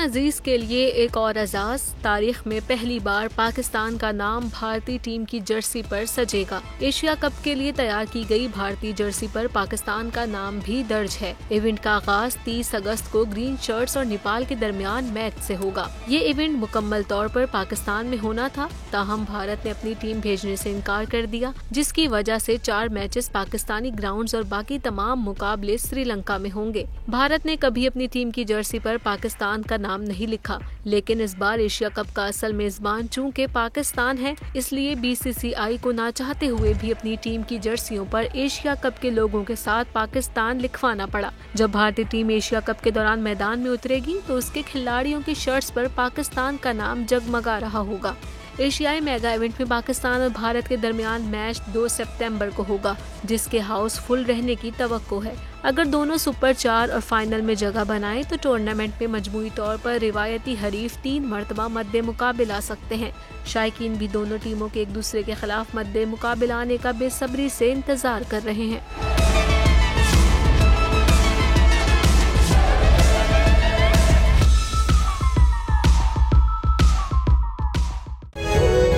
अजीज के लिए एक और एजाज। तारीख में पहली बार पाकिस्तान का नाम भारतीय टीम की जर्सी पर सजेगा। एशिया कप के लिए तैयार की गई भारतीय जर्सी पर पाकिस्तान का नाम भी दर्ज है। इवेंट का आगाज 30 अगस्त को ग्रीन शर्ट्स और नेपाल के दरमियान मैच से होगा। ये इवेंट मुकम्मल तौर पर पाकिस्तान में होना था, ताहम भारत ने अपनी टीम भेजने से इनकार कर दिया, जिसकी वजह से 4 मैचेस पाकिस्तानी ग्राउंड्स और बाकी तमाम मुकाबले श्रीलंका में होंगे। भारत ने कभी अपनी टीम की जर्सी पर पाकिस्तान का नाम नहीं लिखा, लेकिन इस बार एशिया कप का असल मेजबान चूंकि पाकिस्तान है, इसलिए बीसीसीआई को ना चाहते हुए भी अपनी टीम की जर्सियों पर एशिया कप के लोगों के साथ पाकिस्तान लिखवाना पड़ा। जब भारतीय टीम एशिया कप के दौरान मैदान में उतरेगी तो उसके खिलाड़ियों की शर्ट्स पर पाकिस्तान का नाम जगमगा रहा होगा। एशियाई मेगा इवेंट में पाकिस्तान और भारत के दरमियान मैच 2 सितंबर को होगा, जिसके हाउस फुल रहने की तवक्को है। अगर दोनों सुपर 4 और फाइनल में जगह बनाए तो टूर्नामेंट में मजमूई तौर पर रिवायती हरीफ 3 मरतबा मद्दे मुकाबिल आ सकते हैं। शायकीन भी दोनों टीमों के एक दूसरे के खिलाफ मद्दे मुकाबिल आने का बेसब्री से इंतजार कर रहे हैं।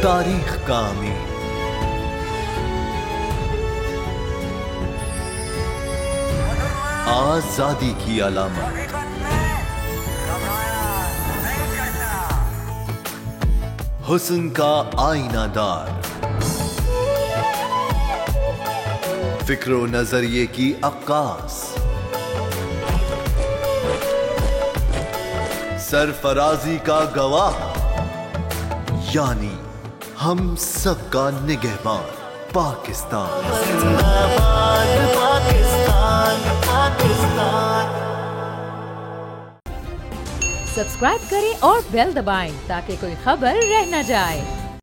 तारीख का अमीर, आजादी की अलामत, हुस्न का आईनादार, फिक्रो नजरिए की अक्कास, सरफराजी का गवाह, यानी हम सबका निगहबान पाकिस्तान। सब्सक्राइब करें और बेल दबाएं ताकि कोई खबर रह न जाए।